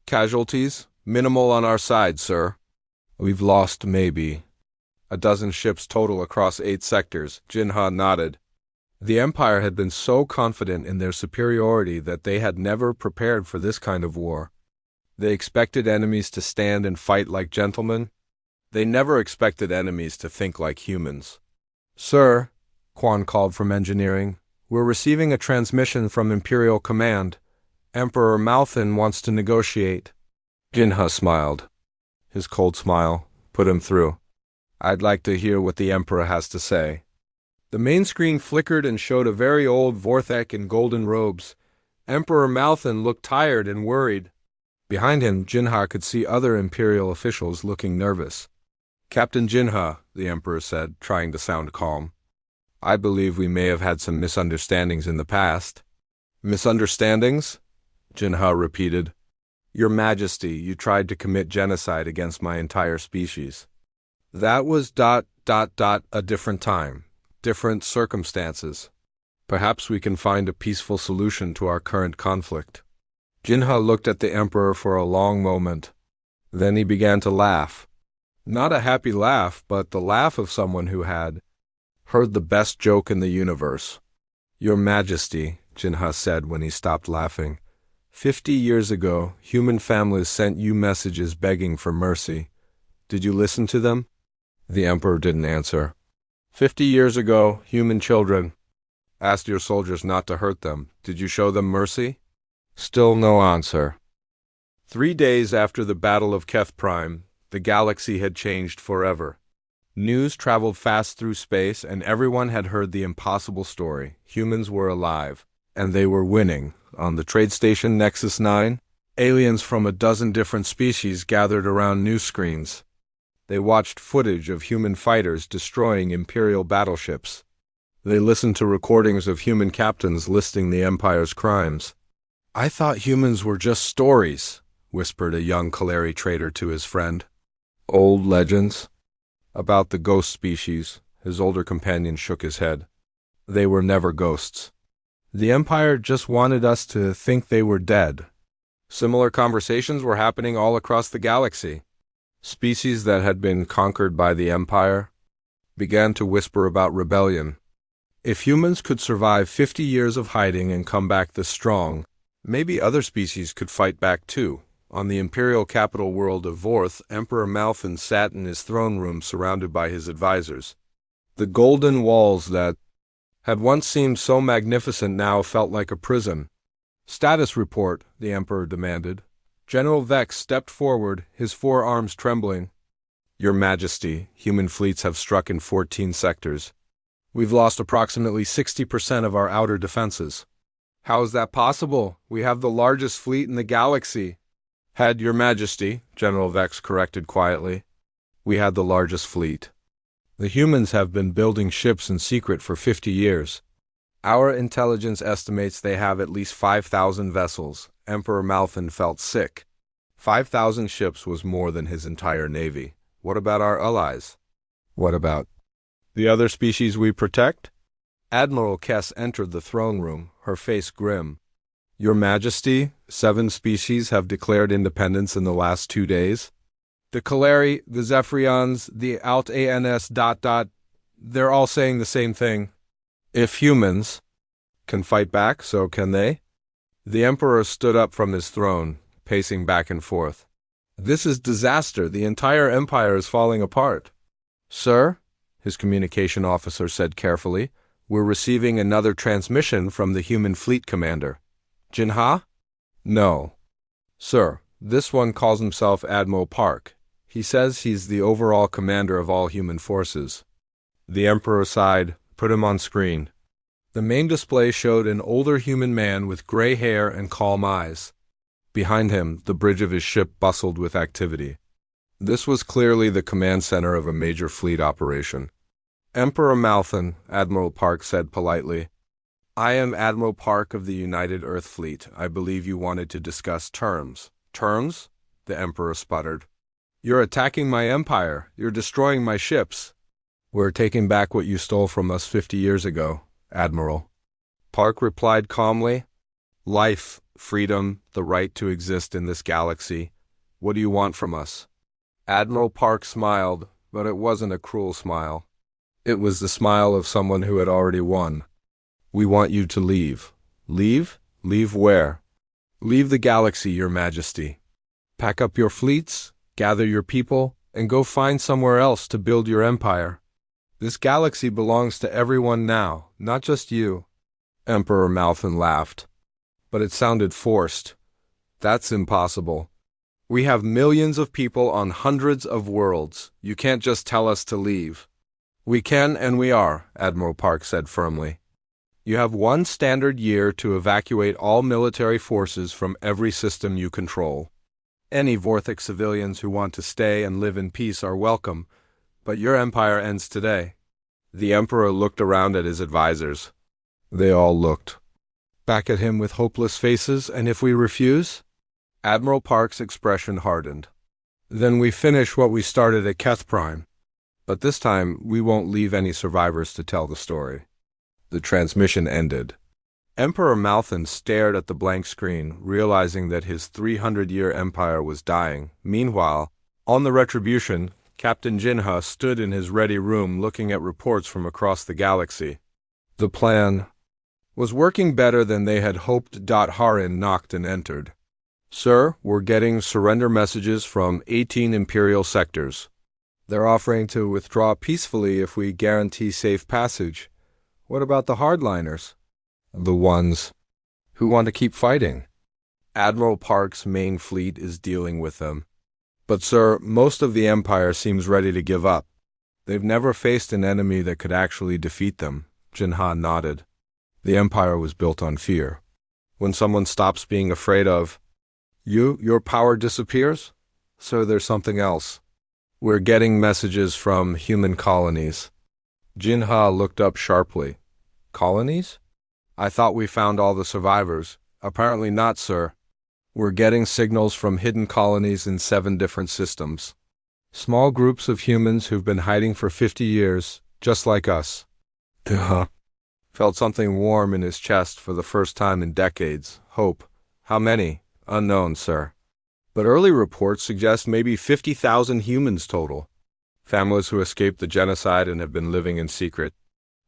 Casualties? Minimal on our side, sir. We've lost maybe a dozen ships total across 8 sectors. Jinha nodded. The Empire had been so confident in their superiority that they had never prepared for this kind of war. They expected enemies to stand and fight like gentlemen. They never expected enemies to think like humans. Sir, Quan called from engineering, we're receiving a transmission from Imperial Command. Emperor Malthan wants to negotiate. Jinha smiled. His cold smile put him through. I'd like to hear what the Emperor has to say. The main screen flickered and showed a very old Vorthek in golden robes. Emperor Malthan looked tired and worried. Behind him, Jinha could see other Imperial officials looking nervous. Captain Jinha, the Emperor said, trying to sound calm. I believe we may have had some misunderstandings in the past. Misunderstandings? Jinha repeated. Your Majesty, you tried to commit genocide against my entire species. That was a different time, different circumstances. Perhaps we can find a peaceful solution to our current conflict. Jinha looked at the Emperor for a long moment. Then he began to laugh. Not a happy laugh, but the laugh of someone who had heard the best joke in the universe. Your Majesty, Jinha said when he stopped laughing, 50 years ago, human families sent you messages begging for mercy. Did you listen to them? The Emperor didn't answer. 50 years ago, human children asked your soldiers not to hurt them. Did you show them mercy? Still no answer. 3 days after the Battle of Keth Prime, the galaxy had changed forever. News traveled fast through space, and everyone had heard the impossible story. Humans were alive, and they were winning. On the trade station Nexus 9, aliens from a dozen different species gathered around news screens. They watched footage of human fighters destroying Imperial battleships. They listened to recordings of human captains listing the Empire's crimes. I thought humans were just stories, whispered a young Kaleri trader to his friend. Old legends? About the ghost species, his older companion shook his head. They were never ghosts. The Empire just wanted us to think they were dead. Similar conversations were happening all across the galaxy. Species that had been conquered by the Empire began to whisper about rebellion. If humans could survive 50 years of hiding and come back this strong, maybe other species could fight back too. On the imperial capital world of Vorth, Emperor Malthan sat in his throne room surrounded by his advisors. The golden walls that had once seemed so magnificent now felt like a prison. Status report, the Emperor demanded. General Vex stepped forward, his forearms trembling. Your Majesty, human fleets have struck in 14 sectors. We've lost approximately 60% of our outer defenses. How is that possible? We have the largest fleet in the galaxy. Had Your Majesty, General Vex corrected quietly. We had the largest fleet. The humans have been building ships in secret for 50 years. Our intelligence estimates they have at least 5,000 vessels. Emperor Malthan felt sick. 5,000 ships was more than his entire navy. What about our allies? What about the other species we protect? Admiral Kess entered the throne room, her face grim. Your Majesty, 7 species have declared independence in the last 2 days. The Kaleri, the Zephyrians, the Alt-ANS... They're all saying the same thing. If humans can fight back, so can they? The Emperor stood up from his throne, pacing back and forth. This is disaster. The entire Empire is falling apart. Sir, his communication officer said carefully, we're receiving another transmission from the human fleet commander. Jinha? No. Sir, this one calls himself Admiral Park. He says he's the overall commander of all human forces. The Emperor sighed. Put him on screen. The main display showed an older human man with gray hair and calm eyes. Behind him, the bridge of his ship bustled with activity. This was clearly the command center of a major fleet operation. Emperor Malthan, Admiral Park said politely. I am Admiral Park of the United Earth Fleet. I believe you wanted to discuss terms. Terms? The Emperor sputtered. You're attacking my empire. You're destroying my ships. We're taking back what you stole from us 50 years ago, Admiral. Park replied calmly. Life, freedom, the right to exist in this galaxy. What do you want from us? Admiral Park smiled, but it wasn't a cruel smile. It was the smile of someone who had already won. We want you to leave. Leave? Leave where? Leave the galaxy, Your Majesty. Pack up your fleets, gather your people, and go find somewhere else to build your empire. This galaxy belongs to everyone now, not just you. Emperor Malthan laughed. But it sounded forced. That's impossible. We have millions of people on hundreds of worlds. You can't just tell us to leave. We can and we are, Admiral Park said firmly. You have 1 standard year to evacuate all military forces from every system you control. Any Vorthic civilians who want to stay and live in peace are welcome, but your empire ends today. The Emperor looked around at his advisors. They all looked back at him with hopeless faces, and if we refuse? Admiral Park's expression hardened. Then we finish what we started at Keth Prime. But this time, we won't leave any survivors to tell the story. The transmission ended. Emperor Malthan stared at the blank screen, realizing that his 300-year empire was dying. Meanwhile, on the Retribution, Captain Jinha stood in his ready room looking at reports from across the galaxy. The plan was working better than they had hoped. Harin knocked and entered. Sir, we're getting surrender messages from 18 Imperial sectors. They're offering to withdraw peacefully if we guarantee safe passage. What about the hardliners? The ones who want to keep fighting. Admiral Park's main fleet is dealing with them. But sir, most of the Empire seems ready to give up. They've never faced an enemy that could actually defeat them. Jinha nodded. The Empire was built on fear. When someone stops being afraid of your power disappears? So there's something else. We're getting messages from human colonies. Jinha looked up sharply. Colonies? I thought we found all the survivors. Apparently not, sir. We're getting signals from hidden colonies in 7 different systems. Small groups of humans who've been hiding for 50 years, just like us. Felt something warm in his chest for the first time in decades. Hope. How many? Unknown, sir. But early reports suggest maybe 50,000 humans total. Families who escaped the genocide and have been living in secret.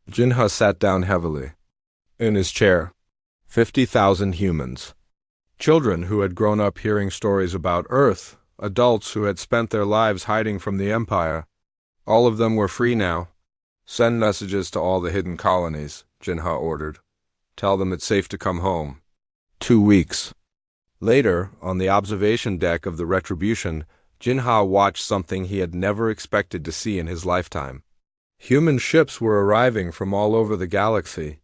Jinha sat down heavily in his chair. 50,000 humans. Children who had grown up hearing stories about Earth, adults who had spent their lives hiding from the Empire. All of them were free now. Send messages to all the hidden colonies, Jinha ordered. Tell them it's safe to come home. 2 weeks. Later, on the observation deck of the Retribution, Jinha watched something he had never expected to see in his lifetime. Human ships were arriving from all over the galaxy.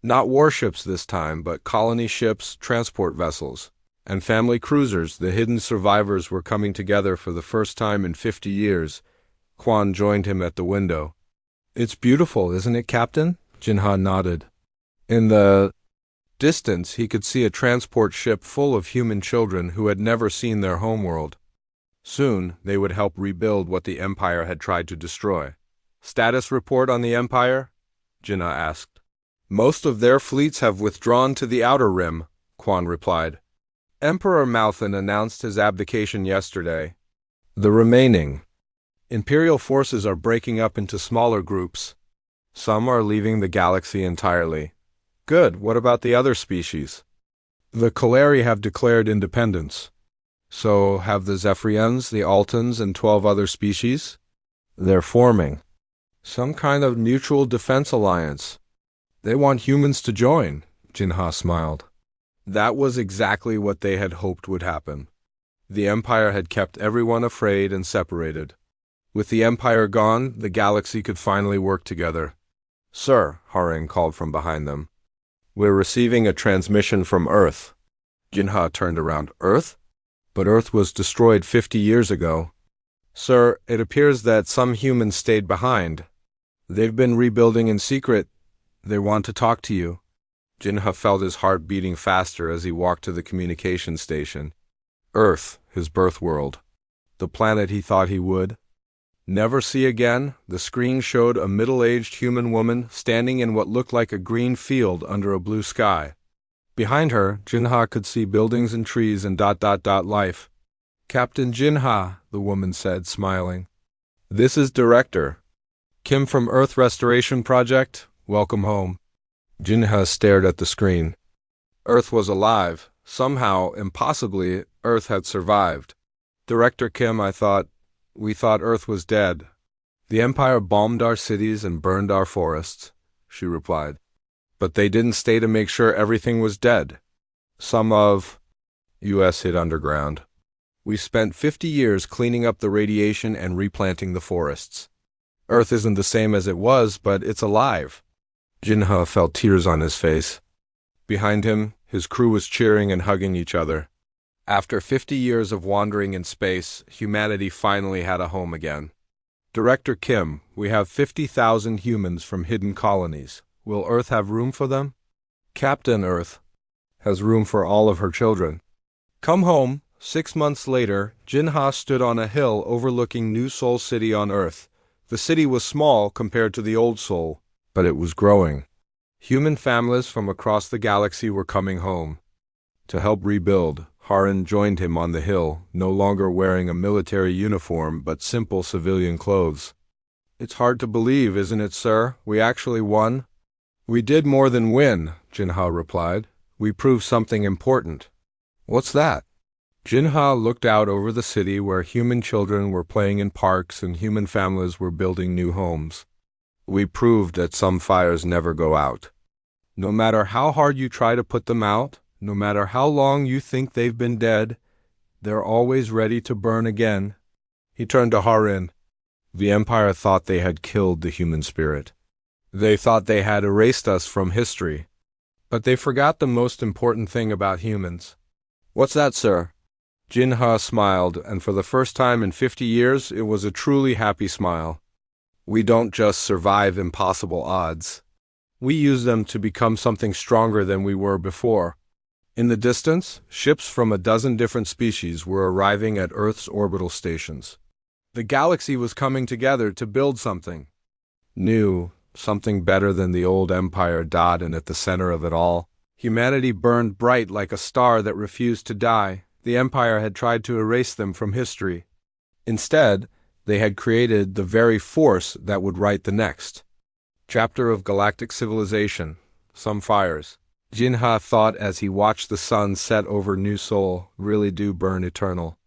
Not warships this time, but colony ships, transport vessels, and family cruisers. The hidden survivors were coming together for the first time in 50 years. Quan joined him at the window. It's beautiful, isn't it, Captain? Jinha nodded. In the distance, he could see a transport ship full of human children who had never seen their homeworld. Soon, they would help rebuild what the Empire had tried to destroy. Status report on the Empire? Jinha asked. Most of their fleets have withdrawn to the Outer Rim, Quan replied. Emperor Malthan announced his abdication yesterday. The remaining Imperial forces are breaking up into smaller groups. Some are leaving the galaxy entirely. Good, what about the other species? The Kaleri have declared independence. So have the Zephyrians, the Altans, and 12 other species? They're forming some kind of mutual defense alliance. They want humans to join, Jinha smiled. That was exactly what they had hoped would happen. The Empire had kept everyone afraid and separated. With the Empire gone, the galaxy could finally work together. Sir, Haring called from behind them. We're receiving a transmission from Earth. Jinha turned around. Earth? But Earth was destroyed 50 years ago. Sir, it appears that some humans stayed behind. They've been rebuilding in secret. They want to talk to you. Jinha felt his heart beating faster as he walked to the communication station. Earth, his birth world. The planet he thought he would never see again. The screen showed a middle-aged human woman standing in what looked like a green field under a blue sky. Behind her, Jinha could see buildings and trees and life. Captain Jinha, the woman said, smiling. This is Director Kim from Earth Restoration Project. Welcome home. Jinha stared at the screen. Earth was alive. Somehow, impossibly, Earth had survived. Director Kim, we thought Earth was dead. The Empire bombed our cities and burned our forests, she replied. But they didn't stay to make sure everything was dead. Some of U.S. hid underground. We spent 50 years cleaning up the radiation and replanting the forests. Earth isn't the same as it was, but it's alive. Jinha felt tears on his face. Behind him, his crew was cheering and hugging each other. After 50 years of wandering in space, humanity finally had a home again. Director Kim, we have 50,000 humans from hidden colonies. Will Earth have room for them? Captain Earth has room for all of her children. Come home. 6 months later, Jinha stood on a hill overlooking New Sol City on Earth. The city was small compared to the old Sol, but it was growing. Human families from across the galaxy were coming home. To help rebuild, Harin joined him on the hill, no longer wearing a military uniform but simple civilian clothes. It's hard to believe, isn't it, sir? We actually won? We did more than win, Jinha replied. We proved something important. What's that? Jinha looked out over the city where human children were playing in parks and human families were building new homes. We proved that some fires never go out. No matter how hard you try to put them out, no matter how long you think they've been dead, they're always ready to burn again. He turned to Harin. The Empire thought they had killed the human spirit. They thought they had erased us from history. But they forgot the most important thing about humans. What's that, sir? Jinha smiled, and for the first time in 50 years, it was a truly happy smile. We don't just survive impossible odds. We use them to become something stronger than we were before. In the distance, ships from a dozen different species were arriving at Earth's orbital stations. The galaxy was coming together to build something new, something better than the old Empire. And at the center of it all, humanity burned bright like a star that refused to die. The Empire had tried to erase them from history. Instead, they had created the very force that would write the next chapter of galactic civilization. Some fires, Jinha thought as he watched the sun set over New Sol, really do burn eternal.